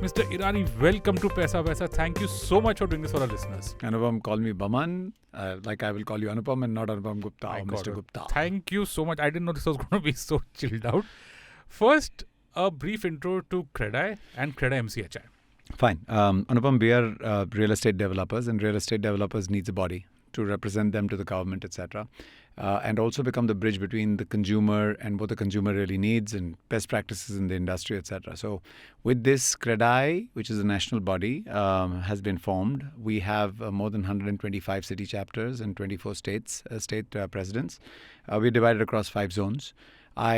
Mr. Irani, welcome to Paisa Vaisa. Thank you so much for doing this for our listeners. Anupam, call me Boman. Like I will call you Anupam and not Anupam Gupta or Mr. Gupta. Thank you so much. I didn't know this was going to be so chilled out. First, a brief intro to CREDAI and CREDAI MCHI. Fine. Anupam, we are real estate developers, and real estate developers needs a body to represent them to the government, etc. And also become the bridge between the consumer and what the consumer really needs and best practices in the industry, etc. So with this, CREDAI, which is a national body, has been formed. We have more than 125 city chapters and 24 state presidents. We're divided across 5 zones. I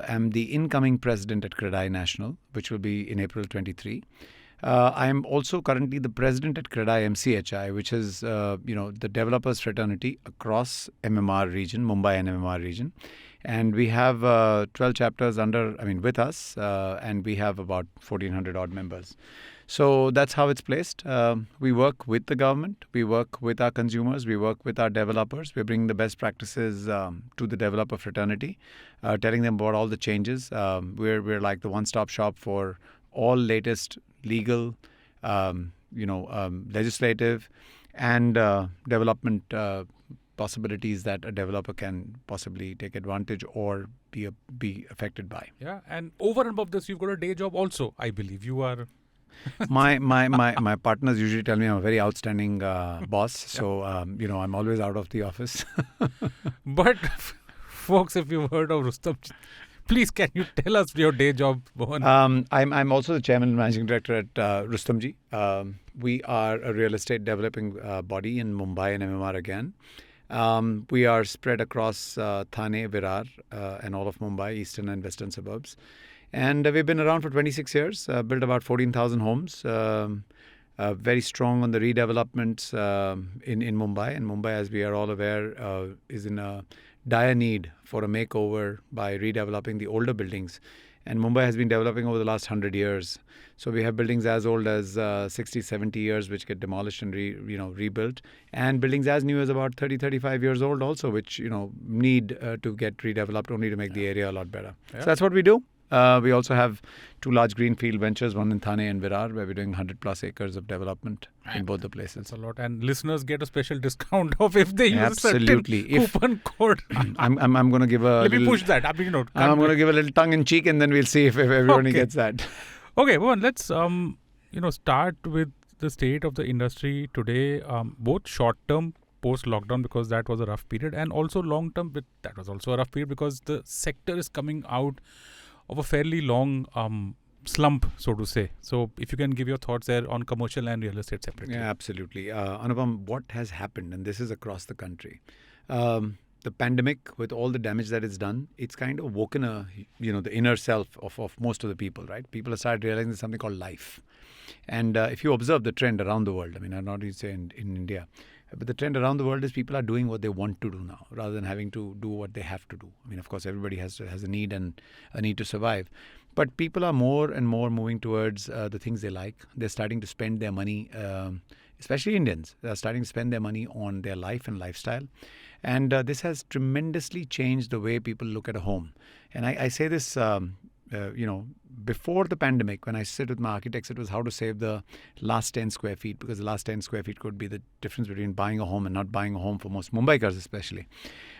am the incoming president at CREDAI National, which will be in April 23. I am also currently the president at CREDAI MCHI, which is the developers fraternity across MMR region, Mumbai and MMR region, and we have 12 chapters with us, and we have about 1,400 odd members. So that's how it's placed. We work with the government, we work with our consumers, we work with our developers. We bring the best practices to the developer fraternity, telling them about all the changes. We're like the one-stop shop for all latest legal, legislative, and development possibilities that a developer can possibly take advantage or be affected by. Yeah, and over and above this, you've got a day job also, I believe. You are... My partners usually tell me I'm a very outstanding boss, so I'm always out of the office. But folks, if you've heard of Rustamjee, please, can you tell us your day job, Boman? I'm also the chairman and managing director at Rustamjee. We are a real estate developing body in Mumbai and MMR again. We are spread across Thane, Virar, and all of Mumbai, eastern and western suburbs. And we've been around for 26 years, built about 14,000 homes. Very strong on the redevelopments in Mumbai. And Mumbai, as we are all aware, is in a dire need for a makeover by redeveloping the older buildings. And Mumbai has been developing over the last 100 years. So we have buildings as old as 60, 70 years, which get demolished and rebuilt. And buildings as new as about 30, 35 years old also, which, need to get redeveloped only to make the area a lot better. Yeah. So that's what we do. We also have 2 large greenfield ventures, one in Thane and Virar, where we're doing 100 plus acres of development in both the places. That's a lot. And listeners get a special discount of if they use a certain coupon code. I'm going to give a... Let me push that. I'm going to give a little tongue in cheek, and then we'll see if everybody gets that. Okay, well, let's start with the state of the industry today, both short-term, post-lockdown, because that was a rough period, and also long-term, but that was also a rough period because the sector is coming out of a fairly long slump, so to say. So if you can give your thoughts there on commercial and real estate separately. Yeah, absolutely. Anupam, what has happened, and this is across the country, the pandemic, with all the damage that it's done, it's kind of woken the inner self of most of the people, right? People have started realizing there's something called life. And if you observe the trend around the world, I'm not even saying in India, but the trend around the world is people are doing what they want to do now rather than having to do what they have to do. Of course, everybody has a need and a need to survive. But people are more and more moving towards the things they like. They're starting to spend their money, especially Indians. They're starting to spend their money on their life and lifestyle. And this has tremendously changed the way people look at a home. And I say this, before the pandemic, when I sit with my architects, it was how to save the last 10 square feet, because the last 10 square feet could be the difference between buying a home and not buying a home for most Mumbaikars especially.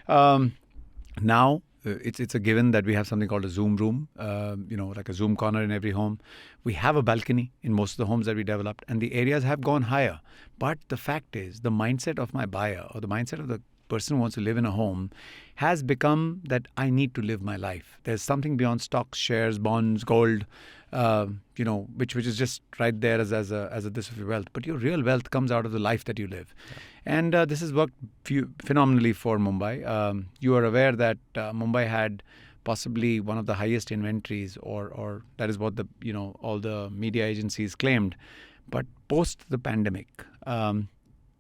Now, it's a given that we have something called a Zoom room, like a Zoom corner in every home. We have a balcony in most of the homes that we developed, and the areas have gone higher. But the fact is, the mindset of my buyer or the mindset of the person who wants to live in a home has become that I need to live my life. There's something beyond stocks, shares, bonds, gold, which is just right there as a this of your wealth. But your real wealth comes out of the life that you live. Yeah. And this has worked phenomenally for Mumbai. You are aware that Mumbai had possibly one of the highest inventories, or that is what all the media agencies claimed. But post the pandemic,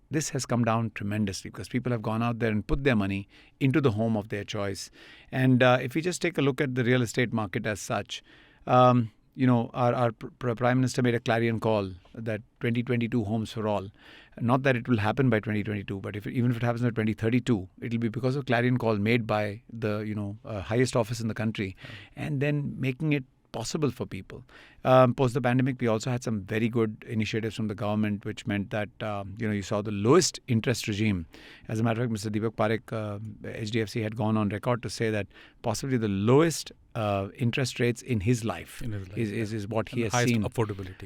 this has come down tremendously because people have gone out there and put their money into the home of their choice. And if we just take a look at the real estate market as such, our Prime Minister made a clarion call that 2022 homes for all. Not that it will happen by 2022, but even if it happens by 2032, it will be because of clarion call made by the highest office in the country, and then making it possible for people. Post the pandemic, we also had some very good initiatives from the government, which meant that you saw the lowest interest regime. As a matter of fact, Mr. Deepak Parekh, HDFC, had gone on record to say that possibly the lowest interest rates in his life, is what he has seen.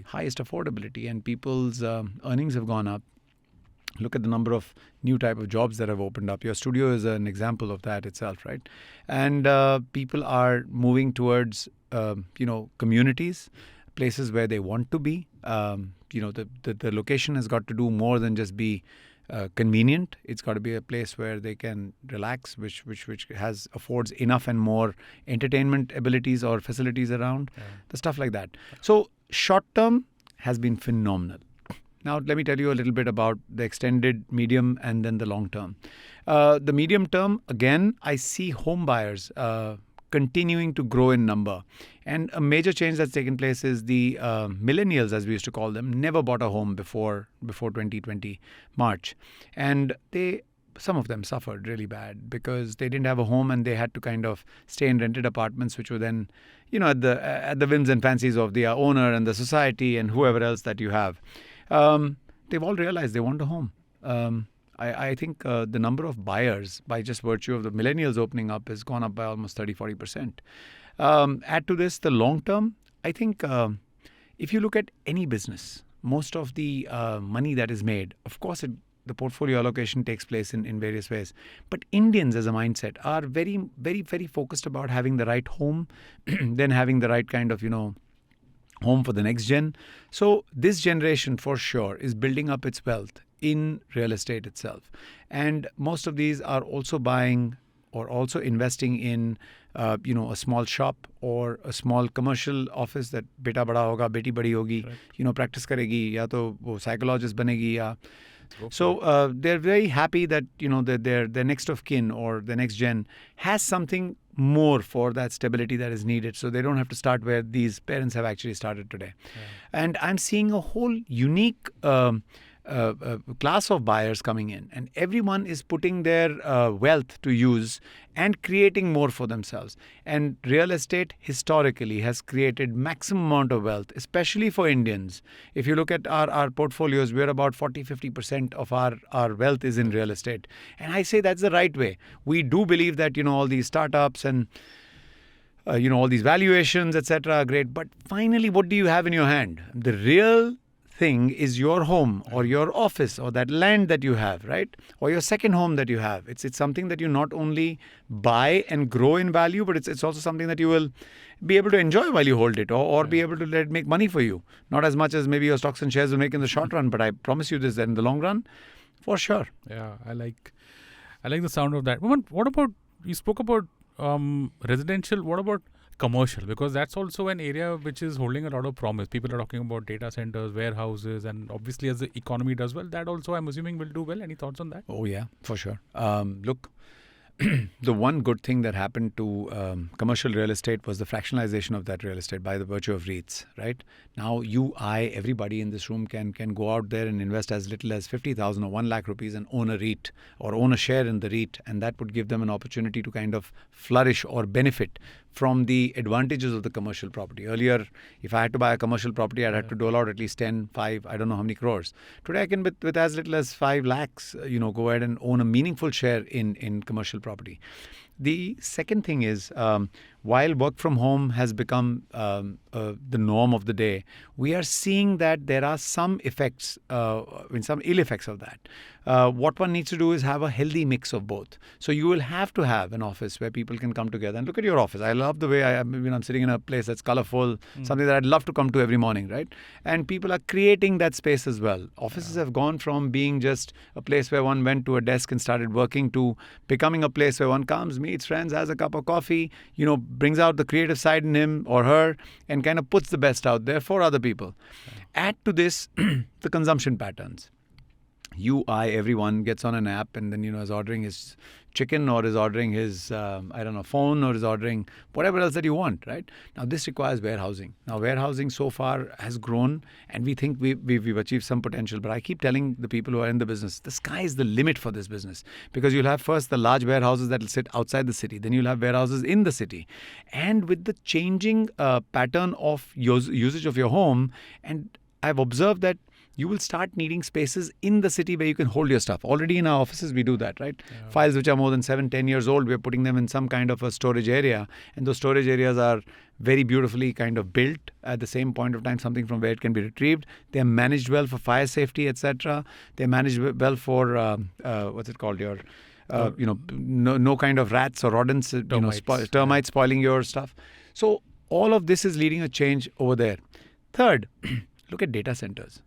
Highest affordability, and people's earnings have gone up. Look at the number of new type of jobs that have opened up. Your studio is an example of that itself, right? And people are moving towards, communities, places where they want to be. The location has got to do more than just be convenient. It's got to be a place where they can relax, which affords enough and more entertainment abilities or facilities around, the stuff like that. So short term has been phenomenal. Now, let me tell you a little bit about the extended, medium, and then the long term. The medium term, again, I see home buyers continuing to grow in number. And a major change that's taken place is the millennials, as we used to call them, never bought a home before 2020 March. And some of them suffered really bad because they didn't have a home and they had to kind of stay in rented apartments, which were then, at the whims and fancies of the owner and the society and whoever else that you have. They've all realized they want a home. I think the number of buyers, by just virtue of the millennials opening up, has gone up by almost 30-40%. Add to this the long term. I think if you look at any business, most of the money that is made, of course, the portfolio allocation takes place in various ways. But Indians as a mindset are very, very, very focused about having the right home, then having the right kind of, home for the next gen. So this generation for sure is building up its wealth in real estate itself. And most of these are also buying or also investing in, a small shop or a small commercial office that beta bada hoga, beti badi hogi, right. Practice karegi, ya to wo psychologist banegi, ya. So they're very happy that, their next of kin or the next gen has something more for that stability that is needed. So they don't have to start where these parents have actually started today. Yeah. And I'm seeing a whole unique class of buyers coming in, and everyone is putting their wealth to use and creating more for themselves. And real estate historically has created maximum amount of wealth, especially for Indians. If you look at our portfolios, we're about 40-50% of our wealth is in real estate. And I say that's the right way. We do believe that, all these startups and all these valuations, etc. are great. But finally, what do you have in your hand? The real thing is your home or your office or that land that you have, right? Or your second home that you have. It's something that you not only buy and grow in value, but it's also something that you will be able to enjoy while you hold it or be able to let it make money for you. Not as much as maybe your stocks and shares will make in the short run, but I promise you this, that in the long run, for sure. Yeah, I like the sound of that. Boman, what about, you spoke about residential, what about commercial? Because that's also an area which is holding a lot of promise. People are talking about data centers, warehouses, and obviously as the economy does well, that also I'm assuming will do well. Any thoughts on that? Oh yeah, for sure. Look, the one good thing that happened to commercial real estate was the fractionalization of that real estate by the virtue of REITs, right? Now everybody in this room can go out there and invest as little as 50,000 or 1 lakh rupees and own a REIT or own a share in the REIT, and that would give them an opportunity to kind of flourish or benefit from the advantages of the commercial property. Earlier, if I had to buy a commercial property, I'd have to dole out at least 10, 5, I don't know how many crores. Today, I can, with as little as 5 lakhs, go ahead and own a meaningful share in commercial property. The second thing is, while work from home has become the norm of the day, we are seeing that there are some effects, some ill effects of that. What one needs to do is have a healthy mix of both. So you will have to have an office where people can come together. And look at your office. I love the way I'm sitting in a place that's colorful, something that I'd love to come to every morning, right? And people are creating that space as well. Offices have gone from being just a place where one went to a desk and started working to becoming a place where one comes, meets friends, has a cup of coffee, brings out the creative side in him or her and kind of puts the best out there for other people. Add to this the consumption patterns. everyone gets on an app and then, is ordering his chicken or is ordering his, phone or is ordering whatever else that you want, right? Now, this requires warehousing. Now, warehousing so far has grown and we think we've achieved some potential. But I keep telling the people who are in the business, the sky is the limit for this business because you'll have first the large warehouses that will sit outside the city. Then you'll have warehouses in the city. And with the changing pattern of usage of your home, and I've observed that you will start needing spaces in the city where you can hold your stuff. Already in our offices, we do that, right? Yeah. Files which are more than 7-10 years old, we're putting them in some kind of a storage area. And those storage areas are very beautifully kind of built at the same point of time, something from where it can be retrieved. They're managed well for fire safety, etc. They're managed well for, no kind of rats or rodents, termites spoiling your stuff. So all of this is leading a change over there. Third, look at data centers.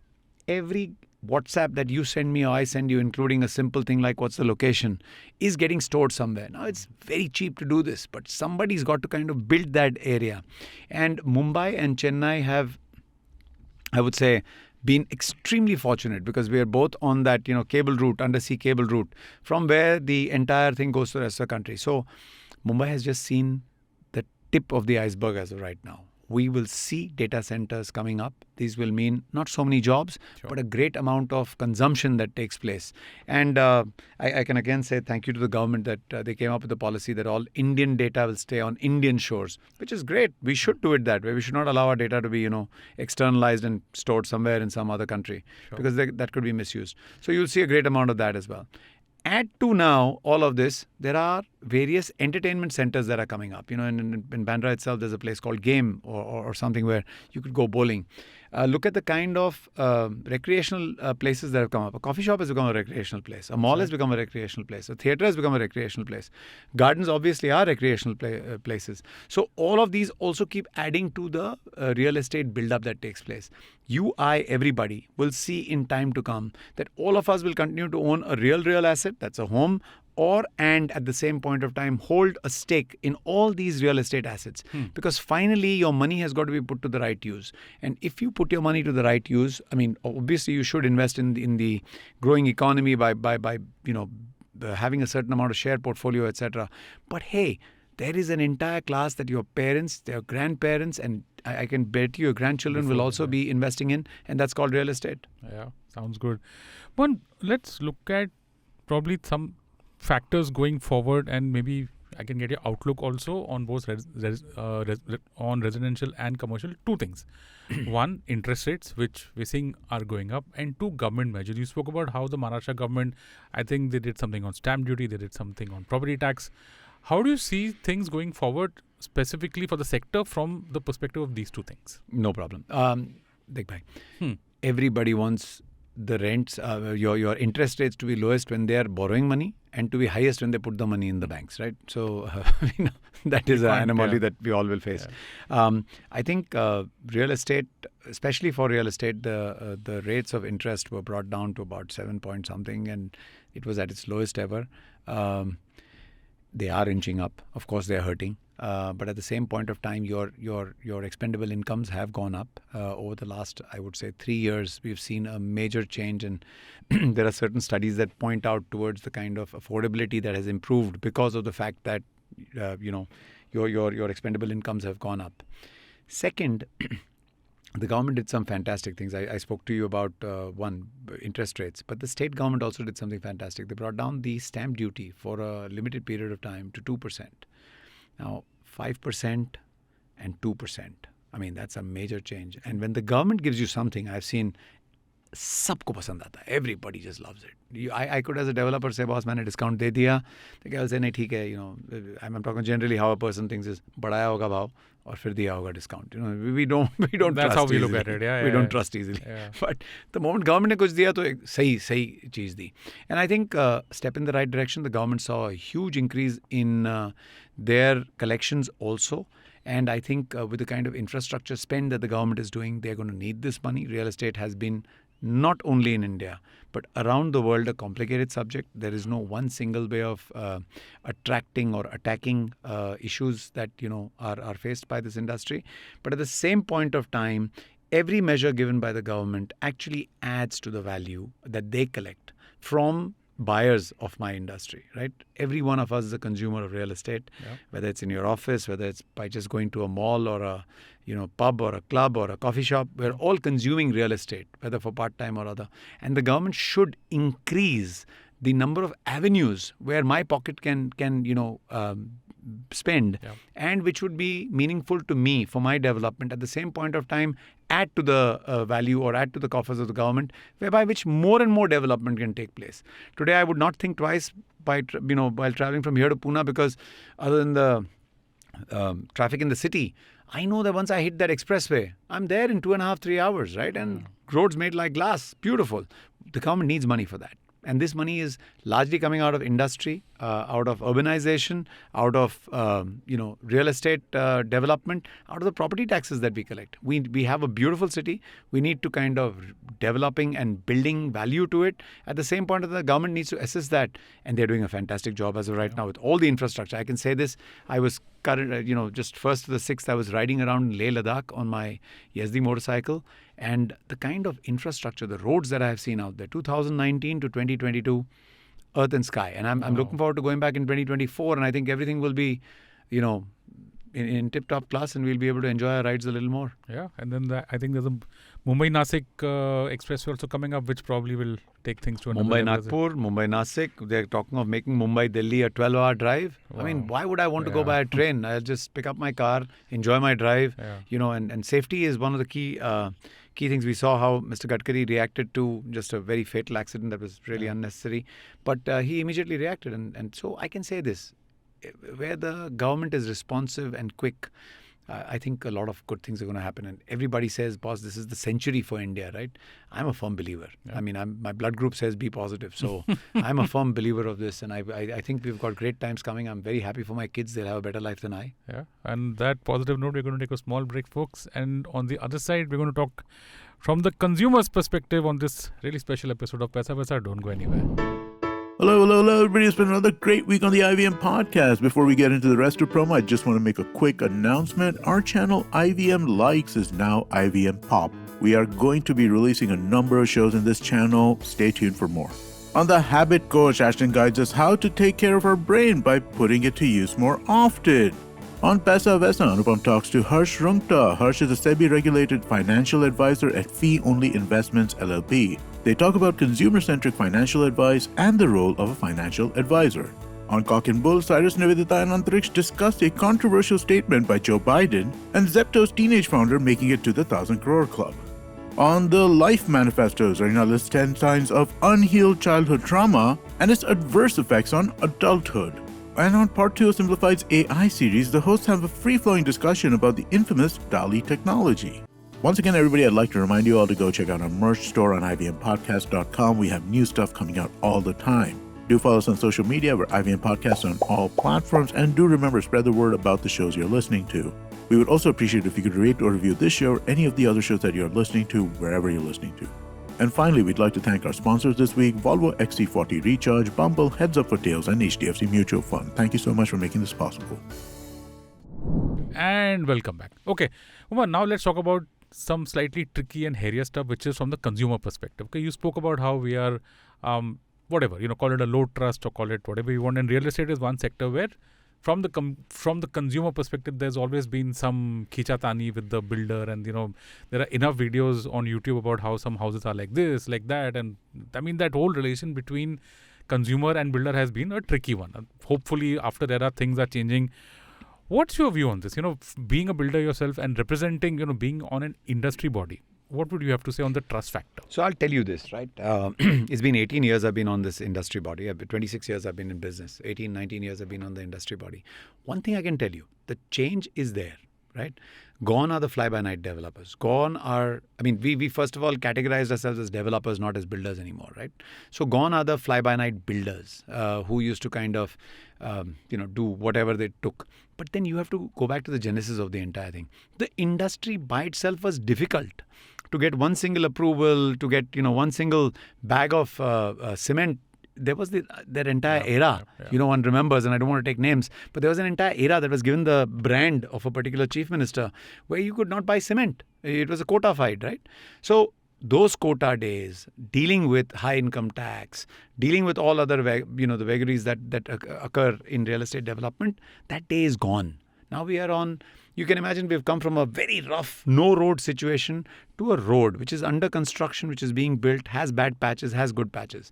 Every WhatsApp that you send me or I send you, including a simple thing like what's the location, is getting stored somewhere. Now, it's very cheap to do this, but somebody's got to kind of build that area. And Mumbai and Chennai have, I would say, been extremely fortunate because we are both on that, cable route, undersea cable route, from where the entire thing goes to the rest of the country. So Mumbai has just seen the tip of the iceberg as of right now. We will see data centers coming up. These will mean not so many jobs, but a great amount of consumption that takes place. And I can again say thank you to the government that they came up with the policy that all Indian data will stay on Indian shores, which is great. We should do it that way. We should not allow our data to be, externalized and stored somewhere in some other country because that could be misused. So you'll see a great amount of that as well. Add to now all of this, there are various entertainment centers that are coming up. In Bandra itself, there's a place called Game or something where you could go bowling. Look at the kind of recreational places that have come up. A coffee shop has become a recreational place. A mall has become a recreational place. A theatre has become a recreational place. Gardens obviously are recreational places. So all of these also keep adding to the real estate build-up that takes place. Everybody will see in time to come that all of us will continue to own a real asset, that's a home, and at the same point of time hold a stake in all these real estate assets. Because finally your money has got to be put to the right use. And if you put your money to the right use, obviously you should invest in the growing economy by having a certain amount of share portfolio, etc. But hey, there is an entire class that your parents, their grandparents, and I can bet you your grandchildren will also be investing in, and that's called real estate. Yeah, sounds good. But let's look at probably some factors going forward, and maybe I can get your outlook also on both on residential and commercial. Two things. One, interest rates, which we're seeing are going up, and two, government measures. You spoke about how the Maharashtra government, I think they did something on stamp duty, they did something on property tax. How do you see things going forward, specifically for the sector from the perspective of these two things? No problem. Big bang. Everybody wants the rents, your interest rates to be lowest when they are borrowing money and to be highest when they put the money in the banks, right? So that is an anomaly that we all will face. Yeah. I think real estate, especially for real estate, the rates of interest were brought down to about 7 point something, and it was at its lowest ever. They are inching up. Of course, they are hurting. But at the same point of time, your expendable incomes have gone up. Over the last, I would say, 3 years, we've seen a major change. And there are certain studies that point out towards the kind of affordability that has improved because of the fact that, your expendable incomes have gone up. Second, the government did some fantastic things. I spoke to you about interest rates, but the state government also did something fantastic. They brought down the stamp duty for a limited period of time to 2%. Now, 5% and 2%. That's a major change. And when the government gives you something, I've seen सबको पसंद आता है. Everybody just loves it. I could as a developer say, boss, मैंने discount दे दिया. The guy will say, नहीं ठीक है. I'm talking generally how a person thinks is बढ़ाया होगा भाव और फिर दिया होगा discount. We don't That's trust how we easily. look at it. We don't trust easily. Yeah. But the moment government ने कुछ दिया तो एक सही चीज दी. And I think step in the right direction. The government saw a huge increase in their collections also. And I think with the kind of infrastructure spend that the government is doing, they're going to need this money. Real estate has been not only in India, but around the world, a complicated subject. There is no one single way of attracting or attacking issues that, are faced by this industry. But at the same point of time, every measure given by the government actually adds to the value that they collect. from buyers of my industry, right? Every one of us is a consumer of real estate, whether it's in your office, whether it's by just going to a mall or a pub or a club or a coffee shop. We're all consuming real estate, whether for part-time or other. And the government should increase the number of avenues where my pocket can spend, and which would be meaningful to me for my development. At the same point of time, add to the value or add to the coffers of the government, whereby which more and more development can take place. Today, I would not think twice while traveling from here to Pune, because other than the traffic in the city, I know that once I hit that expressway, I'm there in 2.5, 3 hours, right? And roads made like glass, beautiful. The government needs money for that. And this money is largely coming out of industry, out of urbanization, out of real estate development, out of the property taxes that we collect. We have a beautiful city. We need to kind of developing and building value to it. At the same point, the government needs to assess that, and they're doing a fantastic job as of right now with all the infrastructure. I can say this: I was just 1st to the 6th, I was riding around in Leh Ladakh on my Yazdi motorcycle. And the kind of infrastructure, the roads that I have seen out there, 2019 to 2022, earth and sky. And I'm looking forward to going back in 2024. And I think everything will be, in tip-top class, and we'll be able to enjoy our rides a little more. Yeah. And then I think there's a Mumbai-Nasik expressway also coming up, which probably will take things to another level. Mumbai-Nagpur, Mumbai-Nasik. They're talking of making Mumbai-Delhi a 12-hour drive. Wow. I mean, why would I want to go by a train? I'll just pick up my car, enjoy my drive. And safety is one of the key things. We saw how Mr. Gadkari reacted to just a very fatal accident that was really unnecessary. But he immediately reacted. And so I can say this: where the government is responsive and quick, I think a lot of good things are going to happen. And everybody says, boss, this is the century for India, right? I'm a firm believer. Yeah. I mean, my blood group says be positive. So I'm a firm believer of this. And I think we've got great times coming. I'm very happy for my kids. They'll have a better life than I. Yeah. And that positive note, we're going to take a small break, folks. And on the other side, we're going to talk from the consumer's perspective on this really special episode of Paisa Vaisa. Don't go anywhere. Hello, everybody. It's been another great week on the IVM podcast. Before we get into the rest of the promo, I just want to make a quick announcement. Our channel, IVM Likes, is now IVM Pop. We are going to be releasing a number of shows in this channel. Stay tuned for more. On the Habit Coach, Ashton guides us how to take care of our brain by putting it to use more often. On Paisa Vaisa, Anupam talks to Harsh Rungta. Harsh is a SEBI-regulated financial advisor at Fee Only Investments LLP. They talk about consumer-centric financial advice and the role of a financial advisor. On Cock and Bull, Cyrus Nivedita and Antariksh discussed a controversial statement by Joe Biden and Zepto's teenage founder making it to the 1,000 crore club. On the Life Manifesto, Zarina lists 10 signs of unhealed childhood trauma and its adverse effects on adulthood. And on Part 2 of Simplified's AI series, the hosts have a free-flowing discussion about the infamous DALI technology. Once again, everybody, I'd like to remind you all to go check out our merch store on ivmpodcast.com. We have new stuff coming out all the time. Do follow us on social media. We're IVM Podcast on all platforms. And do remember, spread the word about the shows you're listening to. We would also appreciate if you could rate or review this show or any of the other shows that you're listening to, wherever you're listening to. And finally, we'd like to thank our sponsors this week, Volvo XC40 Recharge, Bumble, Heads Up for Tails, and HDFC Mutual Fund. Thank you so much for making this possible. And welcome back. Okay, Boman, now let's talk about some slightly tricky and hairier stuff, which is from the consumer perspective. Okay, you spoke about how we are, call it a low trust or call it whatever you want. And real estate is one sector where, from the consumer perspective, there's always been some khichatani with the builder, and there are enough videos on YouTube about how some houses are like this, like that, and I mean that whole relation between consumer and builder has been a tricky one. And hopefully, after there are things are changing. What's your view on this? Being a builder yourself and representing, being on an industry body, what would you have to say on the trust factor? So I'll tell you this, right? It's been 18 years I've been on this industry body. 26 years I've been in business. 18, 19 years I've been on the industry body. One thing I can tell you, the change is there, right? Gone are the fly-by-night developers. We first of all categorized ourselves as developers, not as builders anymore, right? So gone are the fly-by-night builders who used to kind of, do whatever they took. But then you have to go back to the genesis of the entire thing. The industry by itself was difficult. To get one single approval, to get, one single bag of cement, there was that entire era. One remembers, and I don't want to take names, but there was an entire era that was given the brand of a particular chief minister where you could not buy cement. It was a quota fight, right? So those quota days, dealing with high income tax, dealing with all other the vagaries that occur in real estate development, that day is gone. Now we are on, you can imagine we've come from a very rough, no road situation to a road which is under construction, which is being built, has bad patches, has good patches.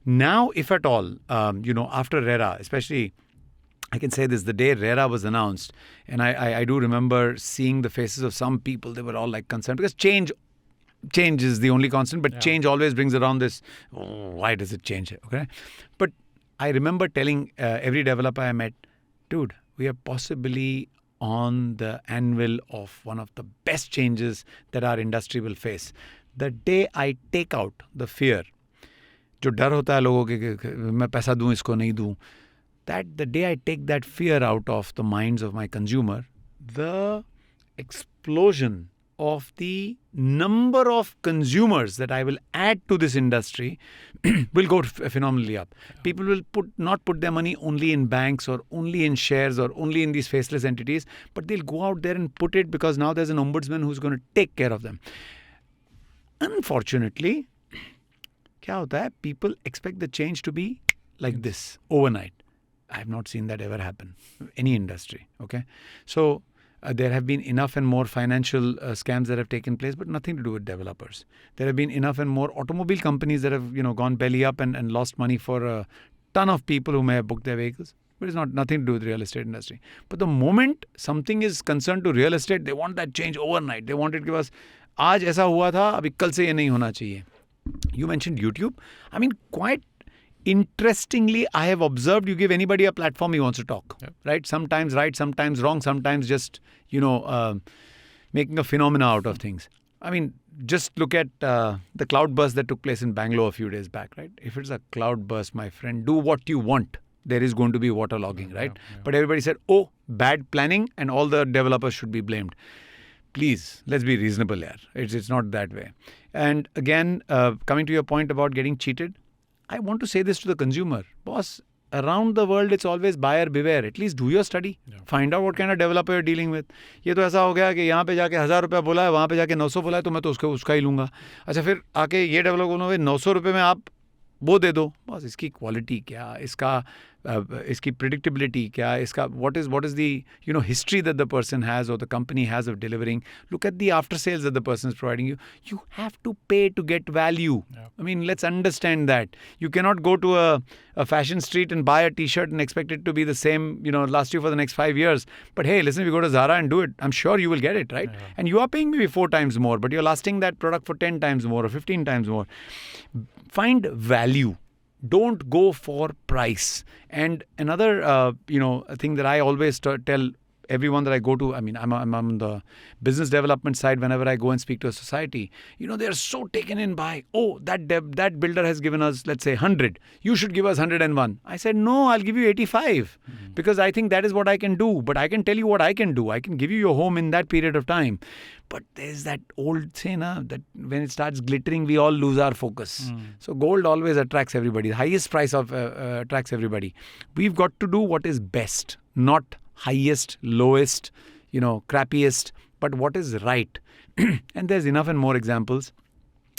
Now, if at all, after RERA, especially, I can say this, the day RERA was announced, and I do remember seeing the faces of some people, they were all like concerned, because change is the only constant, but change always brings around this, why does it change? Okay, but I remember telling every developer I met, dude, we are possibly on the anvil of one of the best changes that our industry will face. The day I take out the fear, जो डर होता है लोगों के मैं पैसा दूं इसको नहीं दूं, that the day I take that fear out of the minds of my consumer, the explosion of the number of consumers that I will add to this industry will go phenomenally up. People will not put their money only in banks or only in shares or only in these faceless entities, but they'll go out there and put it because now there's an ombudsman who's going to take care of them. Unfortunately, क्या होता है? People expect the change to be like this overnight. I have not seen that ever happen. Any industry. Okay, so there have been enough and more financial scams that have taken place, but nothing to do with developers. There have been enough and more automobile companies that have gone belly up and lost money for a ton of people who may have booked their vehicles. But it's nothing to do with real estate industry. But the moment something is concerned to real estate, they want that change overnight. They want it to give us, आज ऐसा हुआ था, अभी कल से ये नहीं होना चाहिए. You mentioned YouTube. I mean, quite interestingly, I have observed you give anybody a platform he wants to talk, right? Sometimes right, sometimes wrong, sometimes just, making a phenomena out of things. I mean, just look at the cloudburst that took place in Bangalore a few days back, right? If it's a cloudburst, my friend, do what you want. There is going to be waterlogging, right? Yeah. But everybody said, oh, bad planning and all the developers should be blamed. Please, let's be reasonable here. It's not that way. And again, coming to your point about getting cheated, I want to say this to the consumer. Boss, around the world, it's always buyer beware. At least do your study. Yeah. Find out what kind of developer you're dealing with. ये तो ऐसा हो गया कि यहाँ पे जाके 1000 रुपया बोला है, वहाँ पे जाके 900 बोला है, तो मैं तो उसका ही लूँगा. अच्छा, फिर आके ये डेवलपर बोलोगे 900 रुपये में आप वो दे दो. बस इसकी क्वालिटी क्या, इसकी predictability क्या, इसका what is the history that the person has or the company has of delivering. Look at the after sales that the person is providing you. You have to pay to get value. Yeah. I mean, let's understand that. You cannot go to a fashion street and buy a t-shirt and expect it to be the same, last you for the next 5 years. But hey, listen, if you go to Zara and do it, I'm sure you will get it, right? Yeah. And you are paying maybe 4 times more, but you're lasting that product for 10 times more or 15 times more. Find value. Don't go for price. And another, thing that I always tell everyone that I go to, I mean, I'm on the business development side whenever I go and speak to a society. They're so taken in by, that builder has given us, let's say, 100. You should give us 101. I said, no, I'll give you 85 because I think that is what I can do. But I can tell you what I can do. I can give you your home in that period of time. But there's that old saying that when it starts glittering, we all lose our focus. So gold always attracts everybody. The highest price attracts everybody. We've got to do what is best, not highest, lowest, crappiest, but what is right. And there's enough and more examples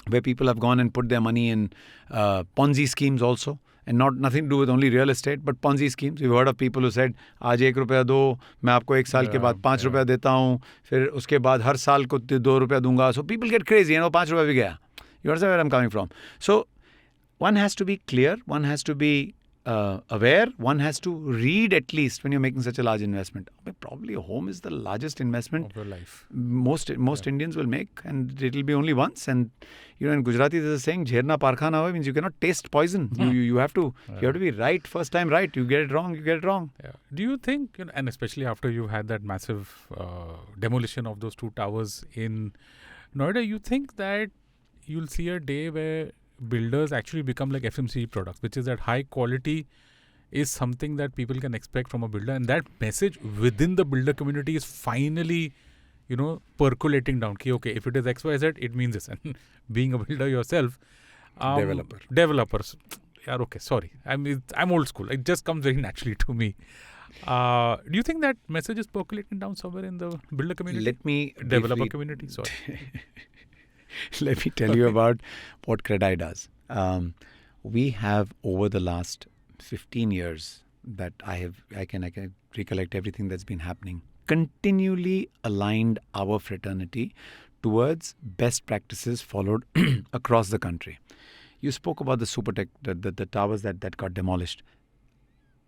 where people have gone and put their money in Ponzi schemes also. And nothing to do with only real estate, but Ponzi schemes. We've heard of people who said, आज 1 रुपया दो, मैं आपको 1 साल के बाद 5 रुपया देता हूँ, फिर उसके बाद हर साल को 2 रुपया दूंगा. So people get crazy, 5 रुपया भी गया. You understand where I'm coming from? So one has to be clear, one has to be aware, one has to read at least when you're making such a large investment. Probably a home is the largest investment of your life. Most Indians will make, and it will be only once. And in Gujarati there's a saying, "Jherna parkha na hoy," means you cannot taste poison. You have to be right first time right. You get it wrong, you get it wrong. Yeah. Do you think, and especially after you had that massive demolition of those 2 towers in Noida, you think that you'll see a day where builders actually become like FMCG products, which is that high quality is something that people can expect from a builder, and that message within the builder community is finally, percolating down. Okay, if it is XYZ, it means this. And being a builder yourself, developers, yeah, okay, sorry, I'm old school. It just comes very naturally to me. Do you think that message is percolating down somewhere in the builder community? Let me developer community. Sorry. let me tell you about what CREDAI does. We have, over the last 15 years that I can recollect everything that's been happening, continually aligned our fraternity towards best practices followed across the country. You spoke about the Supertech, the towers that got demolished.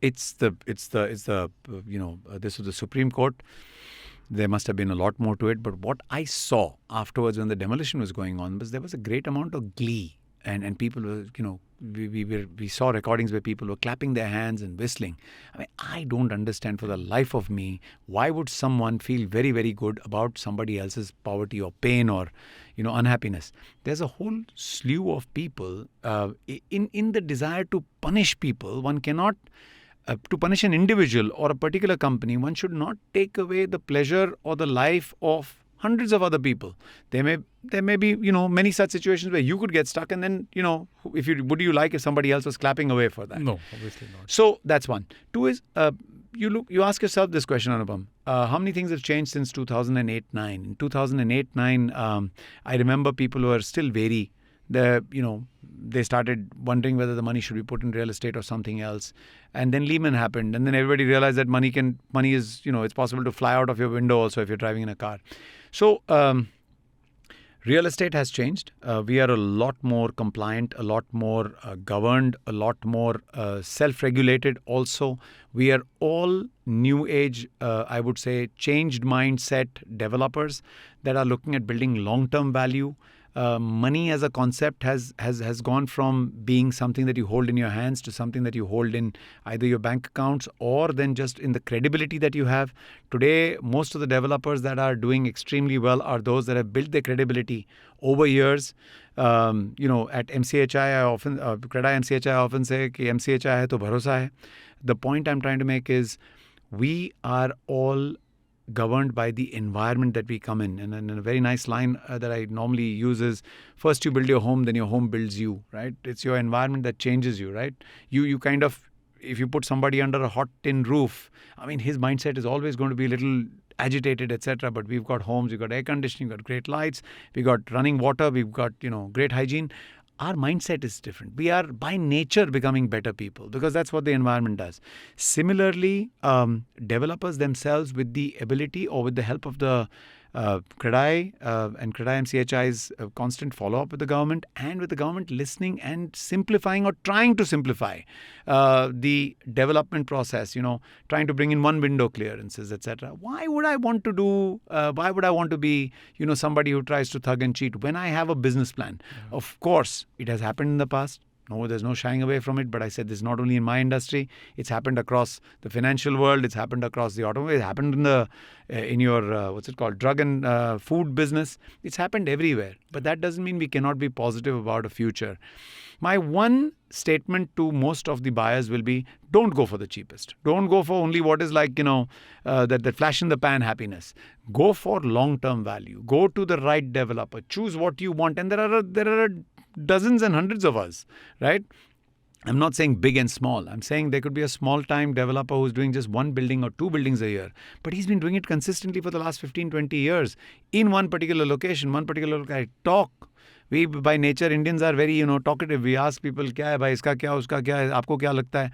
This was the Supreme Court. There must have been a lot more to it. But what I saw afterwards when the demolition was going on was there was a great amount of glee. And people were, we saw recordings where people were clapping their hands and whistling. I mean, I don't understand for the life of me, why would someone feel very, very good about somebody else's poverty or pain or, unhappiness? There's a whole slew of people in the desire to punish people. One cannot, to punish an individual or a particular company, one should not take away the pleasure or the life of hundreds of other people. There may be, many such situations where you could get stuck, and then, would you like if somebody else was clapping away for that? No, obviously not. So that's one. Two is, you ask yourself this question, Anupam. How many things have changed since 2008-9? In 2008-9, I remember people were still wary. They started wondering whether the money should be put in real estate or something else. And then Lehman happened. And then everybody realized that money is, it's possible to fly out of your window also if you're driving in a car. So real estate has changed. We are a lot more compliant, a lot more governed, a lot more self-regulated also. We are all new age, I would say, changed mindset developers that are looking at building long-term value. Money as a concept has gone from being something that you hold in your hands to something that you hold in either your bank accounts or then just in the credibility that you have. Today, most of the developers that are doing extremely well are those that have built their credibility over years. At MCHI, CREDAI MCHI often say कि MCHI hai to bharosa hai. The point I'm trying to make is we are all governed by the environment that we come in. And a very nice line that I normally use is, first you build your home, then your home builds you, right? It's your environment that changes you, right? You kind of, if you put somebody under a hot tin roof, I mean, his mindset is always going to be a little agitated, etc. But we've got homes, we've got air conditioning, we've got great lights, we've got running water, we've got, great hygiene. Our mindset is different. We are by nature becoming better people because that's what the environment does. Similarly, developers themselves, with the ability or with the help of the CREDAI and CREDAI MCHI's constant follow-up with the government, and with the government listening and simplifying or trying to simplify the development process, trying to bring in one window clearances, etc. Why would I want to be, somebody who tries to thug and cheat when I have a business plan? Yeah. Of course, it has happened in the past. No, there's no shying away from it. But I said this is not only in my industry. It's happened across the financial world. It's happened across the automobile. It's happened in your drug and food business. It's happened everywhere. But that doesn't mean we cannot be positive about a future. My one statement to most of the buyers will be, don't go for the cheapest. Don't go for only what is like, that flash in the pan happiness. Go for long-term value. Go to the right developer. Choose what you want. And there are dozens and hundreds of us, right? I'm not saying big and small. I'm saying there could be a small-time developer who's doing just one building or two buildings a year. But he's been doing it consistently for the last 15, 20 years in one particular location, Talk. We, by nature, Indians are very, talkative. We ask people, kya hai bhai, iska kya, uska kya hai, aapko kya lagta hai?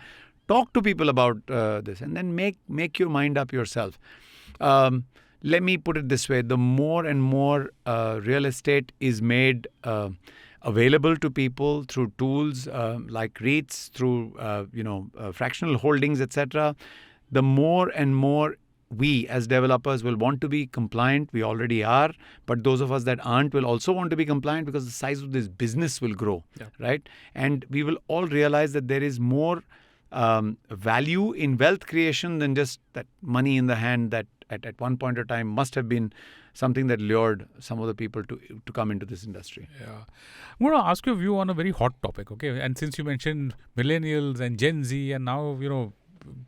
Talk to people about this and then make your mind up yourself. Let me put it this way. The more and more real estate is made available to people through tools like REITs, through fractional holdings, etc., the more and more we as developers will want to be compliant. We already are, but those of us that aren't will also want to be compliant because the size of this business will grow, right? And we will all realize that there is more value in wealth creation than just that money in the hand that at one point of time must have been something that lured some of the people to come into this industry. Yeah. I'm going to ask your view on a very hot topic, okay? And since you mentioned millennials and Gen Z, and now,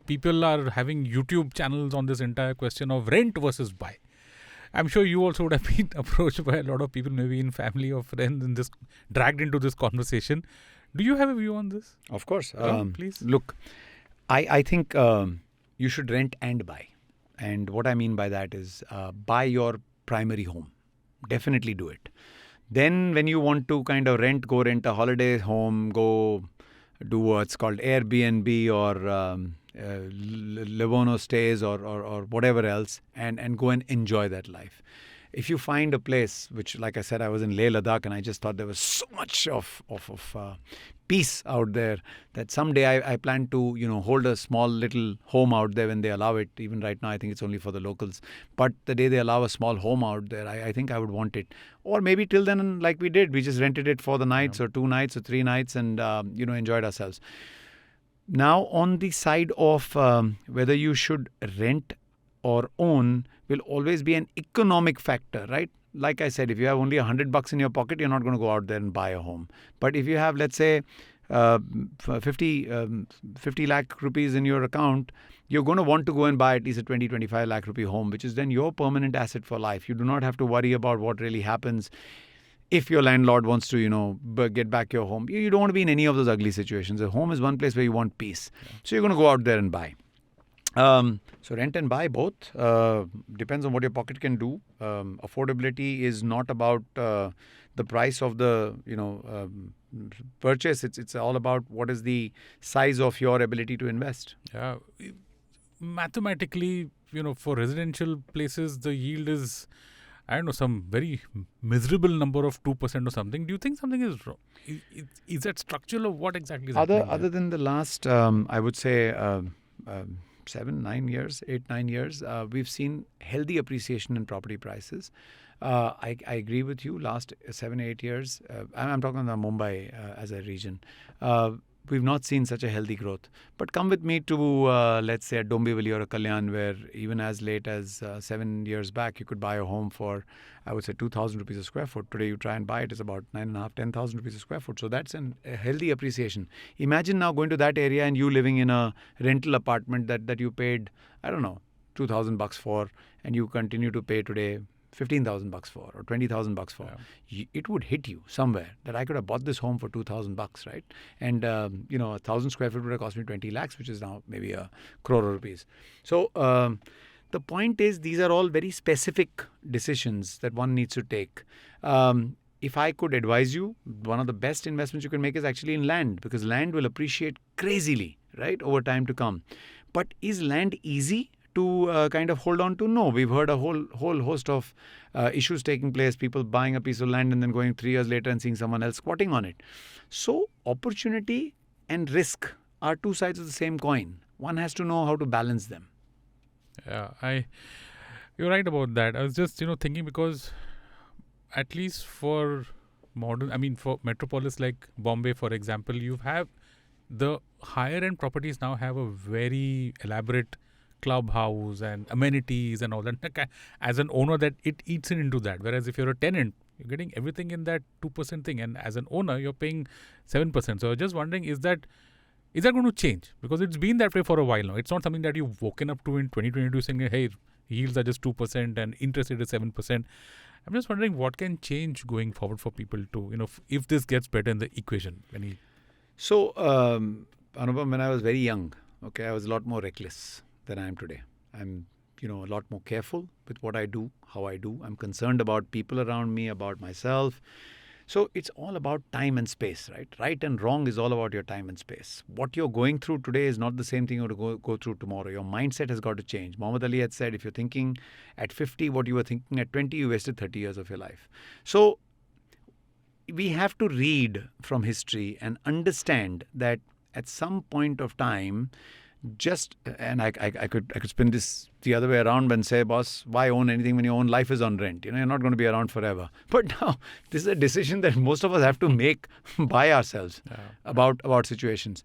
people are having YouTube channels on this entire question of rent versus buy. I'm sure you also would have been approached by a lot of people, maybe in family or friends, and just dragged into this conversation. Do you have a view on this? Of course. Please. Look, I think you should rent and buy. And what I mean by that is buy your primary home. Definitely do it. Then when you want to kind of go rent a holiday home, go do what's called Airbnb or Livono stays or whatever else, and go and enjoy that life. If you find a place, which, like I said, I was in Leh Ladakh, and I just thought there was so much of peace out there that someday I plan to, hold a small little home out there when they allow it. Even right now, I think it's only for the locals. But the day they allow a small home out there, I think I would want it. Or maybe till then, like we did, we just rented it for the nights or 2 nights or 3 nights and, enjoyed ourselves. Now, on the side of whether you should rent or own will always be an economic factor, right? Like I said, if you have only $100 in your pocket, you're not going to go out there and buy a home. But if you have, let's say, 50 lakh rupees in your account, you're going to want to go and buy at least a 20-25 lakh rupee home, which is then your permanent asset for life. You do not have to worry about what really happens if your landlord wants to, get back your home. You don't want to be in any of those ugly situations. A home is one place where you want peace. So you're going to go out there and buy. So rent and buy both. Depends on what your pocket can do. Affordability is not about the price of the purchase. It's all about what is the size of your ability to invest. Yeah, mathematically, for residential places, the yield is, I don't know, some very miserable number of 2% or something. Do you think something is wrong? Is that structural or what exactly is happening? Other than the last, I would say 8-9 years, we've seen healthy appreciation in property prices. I agree with you. Last 7-8 years, I'm talking about Mumbai as a region. We've not seen such a healthy growth. But come with me to, let's say, a Dombivli or a Kalyan, where even as late as 7 years back, you could buy a home for, I would say, 2,000 rupees a square foot. Today, you try and buy it, it's about 9,500-10,000 rupees a square foot. So that's a healthy appreciation. Imagine now going to that area and you living in a rental apartment that you paid, I don't know, $2,000 for, and you continue to pay today $15,000 for or $20,000 for. Yeah. It would hit you somewhere that I could have bought this home for $2,000, right? And 1,000 square feet would have cost me 20 lakhs, which is now maybe 1 crore rupees. So the point is, these are all very specific decisions that one needs to take. If I could advise you, one of the best investments you can make is actually in land, because land will appreciate crazily, right, over time to come. But is land easy to kind of hold on to? No. We've heard a whole host of issues taking place, people buying a piece of land and then going 3 years later and seeing someone else squatting on it. So opportunity and risk are two sides of the same coin. One has to know how to balance them. Yeah, you're right about that. I was just, thinking, because at least for for metropolis like Bombay, for example, you have the higher end properties now have a very elaborate clubhouse and amenities and all that. As an owner, that it eats into that. Whereas if you're a tenant, you're getting everything in that 2% thing, and as an owner, you're paying 7%. So I was just wondering, is that going to change? Because it's been that way for a while now. It's not something that you've woken up to in 2022 saying, hey, yields are just 2% and interest rate is 7%. I'm just wondering what can change going forward for people to, if this gets better in the equation. So, Anupam, when I was very young, I was a lot more reckless than I am today. I'm, a lot more careful with what I do, how I do. I'm concerned about people around me, about myself. So it's all about time and space, right? Right and wrong is all about your time and space. What you're going through today is not the same thing you're going to go through tomorrow. Your mindset has got to change. Muhammad Ali had said, if you're thinking at 50 what you were thinking at 20, you wasted 30 years of your life. So we have to read from history and understand that at some point of time, I could spin this the other way around and say, boss, why own anything when your own life is on rent? You're not going to be around forever. But now this is a decision that most of us have to make by ourselves about situations.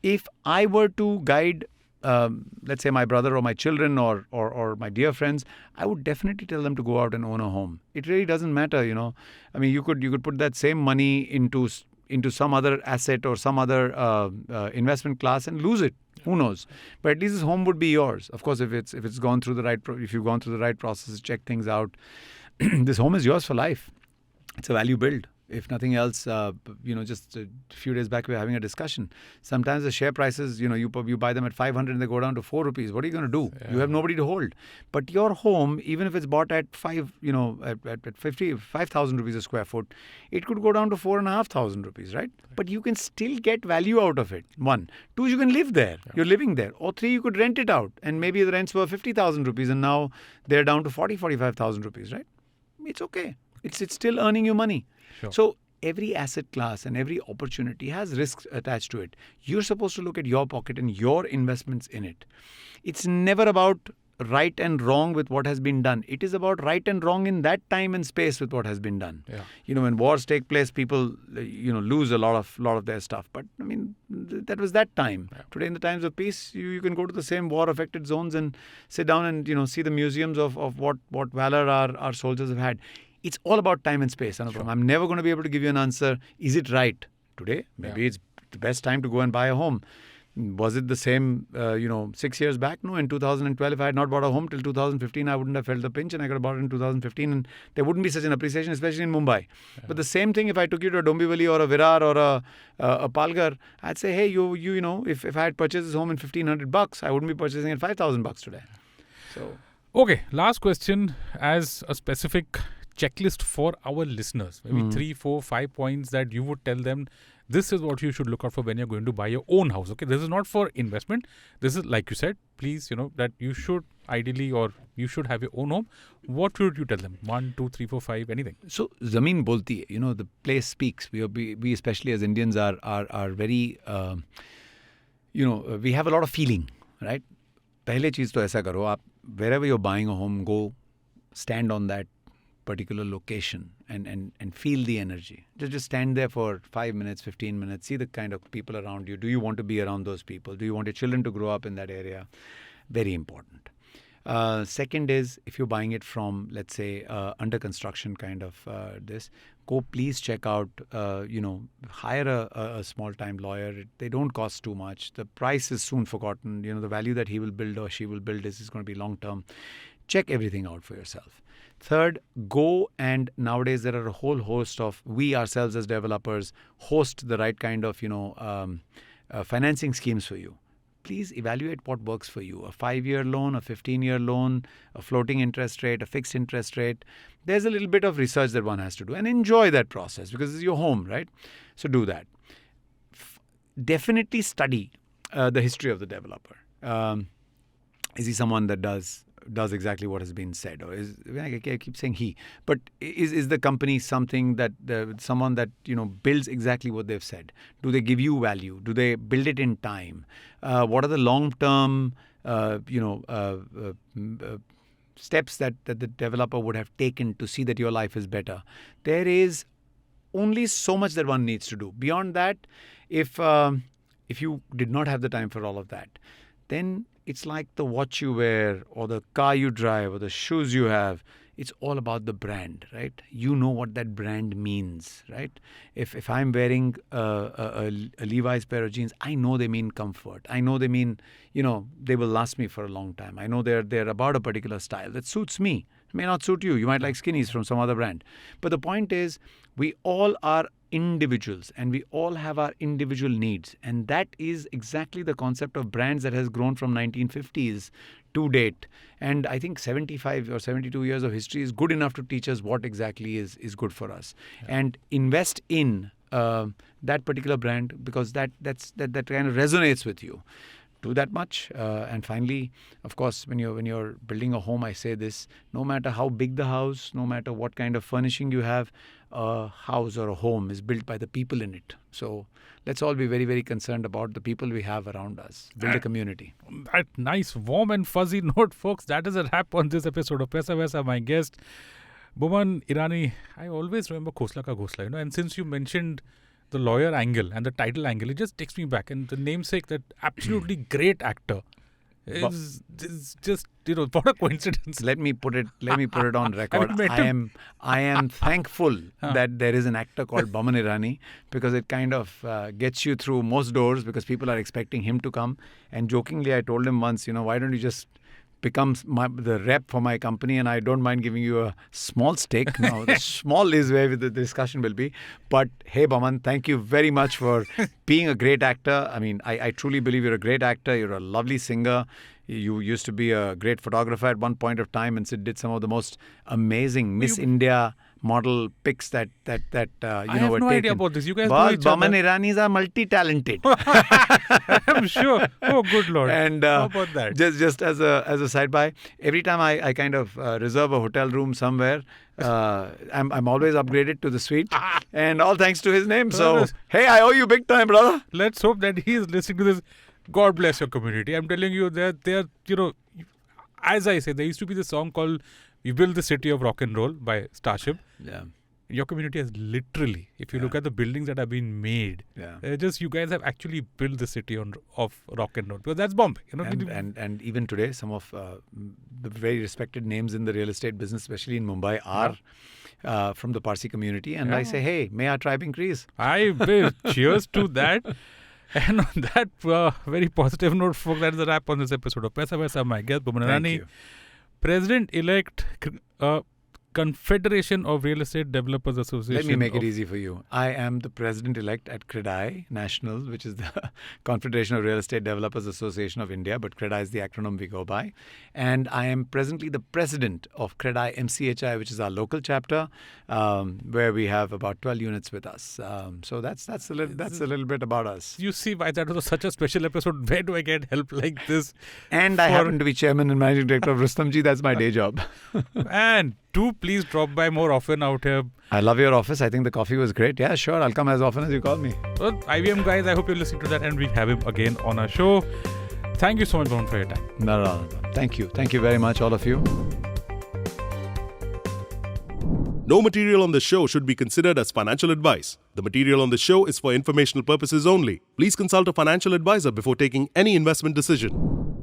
If I were to guide, let's say, my brother or my children or my dear friends, I would definitely tell them to go out and own a home. It really doesn't matter, you could put that same money into some other asset or some other investment class and lose it. Who knows? But at least this home would be yours. Of course, if it's gone through the right, if you've gone through the right process, check things out, this home is yours for life. It's a value build. If nothing else, just a few days back we were having a discussion. Sometimes the share prices, you buy them at 500 and they go down to 4 rupees. What are you going to do? Yeah. You have nobody to hold. But your home, even if it's bought at 5,000 rupees a square foot, it could go down to 4,500 rupees, right? But you can still get value out of it. 1. 2, you can live there. Yeah. You're living there. Or 3, you could rent it out. And maybe the rents were 50,000 rupees and now they're down to 45,000 rupees, right? It's okay. It's still earning you money. Sure. So every asset class and every opportunity has risks attached to it. You're supposed to look at your pocket and your investments in it. It's never about right and wrong with what has been done. It is about right and wrong in that time and space with what has been done. Yeah. When wars take place, people lose a lot of their stuff. But I mean, that was that time. Yeah. Today, in the times of peace, you can go to the same war-affected zones and sit down and see the museums of what valor our soldiers have had. It's all about time and space, Anupam. Sure. I'm never going to be able to give you an answer. Is it right today? Maybe it's the best time to go and buy a home. Was it the same, 6 years back? No, in 2012, if I had not bought a home till 2015, I wouldn't have felt the pinch and I could have bought it in 2015 and there wouldn't be such an appreciation, especially in Mumbai. Yeah. But the same thing, if I took you to a Dombivli or a Virar or a Palghar, I'd say, hey, if I had purchased this home in $1,500, I wouldn't be purchasing it $5,000 today. So, okay, last question as a specific checklist for our listeners. Maybe 3, 4, 5 points that you would tell them. This is what you should look out for when you're going to buy your own house. Okay, this is not for investment. This is, like you said, please, that you should ideally or you should have your own home. What should you tell them? 1, 2, 3, 4, 5, anything. So, Zameen bolti hai. The place speaks. We especially as Indians are very, we have a lot of feeling, right? Pehle cheez to aisa karo. Aap, wherever you're buying a home, go stand on that particular location and feel the energy. Just stand there for 5 minutes, 15 minutes, see the kind of people around you. Do you want to be around those people? Do you want your children to grow up in that area? Very important. Second is, if you're buying it from, let's say, under construction kind of go please check out, hire a small-time lawyer. They don't cost too much. The price is soon forgotten. The value that he will build or she will build is going to be long-term. Check everything out for yourself. Third, go and nowadays there are a whole host of, we ourselves as developers host the right kind of, financing schemes for you. Please evaluate what works for you. A 5-year loan, a 15-year loan, a floating interest rate, a fixed interest rate. There's a little bit of research that one has to do and enjoy that process because it's your home, right? So do that. Definitely study the history of the developer. Is he someone that does exactly what has been said, or I keep saying he, but is the company something that someone that builds exactly what they've said? Do they give you value? Do they build it in time? What are the long-term steps that the developer would have taken to see that your life is better? There is only so much that one needs to do. Beyond that, if you did not have the time for all of that, then it's like the watch you wear or the car you drive or the shoes you have. It's all about the brand, right? You know what that brand means, right? If I'm wearing a Levi's pair of jeans, I know they mean comfort. I know they mean, they will last me for a long time. I know they're about a particular style that suits me. It may not suit you. You might like skinnies from some other brand. But the point is, we all are individuals and we all have our individual needs, and that is exactly the concept of brands that has grown from 1950s to date. And I think 75 or 72 years of history is good enough to teach us what exactly is good for us. Yeah. And invest in that particular brand because that kind of resonates with you. Do that much. And finally, of course, when you're building a home, I say this: no matter how big the house, no matter what kind of furnishing you have, a house or a home is built by the people in it. So let's all be very, very concerned about the people we have around us. Build a community. That nice, warm and fuzzy note, folks. That is a wrap on this episode of Paisa Vaisa. My guest, Boman Irani. I always remember Khosla Ka Ghosla, and since you mentioned the lawyer angle and the title angle, it just takes me back. And the namesake, that absolutely great actor, is just what a coincidence. Let me put it on record. I am thankful that there is an actor called Boman Irani, because it kind of gets you through most doors because people are expecting him to come. And jokingly, I told him once, why don't you just become the rep for my company, and I don't mind giving you a small stake. Now, the small is where the discussion will be. But hey, Boman, thank you very much for being a great actor. I mean, I truly believe you're a great actor. You're a lovely singer. You used to be a great photographer at one point of time and did some of the most amazing Miss India model pics that I were have no taken. idea about this. You guys know Well, each other. Boman Iranis are multi-talented. I'm sure. Oh, good Lord. And how about that? Just as a side by, every time I kind of reserve a hotel room somewhere, I'm always upgraded to the suite, and all thanks to his name. So hey, I owe you big time, brother. Let's hope that he is listening to this. God bless your community. I'm telling you that they're, as I say, there used to be this song called "We Build the City of Rock and Roll" by Starship. Yeah. Your community has literally, if you look at the buildings that have been made, you guys have actually built the city of rock and roll, because that's Bombay. And even today, some of the very respected names in the real estate business, especially in Mumbai, are from the Parsi community. And I say, hey, may our tribe increase. I will. Cheers to that. And on that very positive note, folks, that is the wrap on this episode of Paisa Vaisa. My guest, Boman Irani, President Elect, Confederation of Real Estate Developers Association. Let me make it easy for you. I am the President-elect at CREDAI National, which is the Confederation of Real Estate Developers Association of India, but CREDAI is the acronym we go by. And I am presently the President of CREDAI MCHI, which is our local chapter, where we have about 12 units with us. So that's a little bit about us. You see why that was such a special episode. Where do I get help like this? And I happen to be Chairman and Managing Director of Rustamjee. That's my day job. And do please drop by more often out here. I love your office. I think the coffee was great. Yeah, sure. I'll come as often as you call me. Well, IVM guys, I hope you're listening to that and we have him again on our show. Thank you so much, Boman, for your time. No. Thank you. Thank you very much, all of you. No material on the show should be considered as financial advice. The material on the show is for informational purposes only. Please consult a financial advisor before taking any investment decision.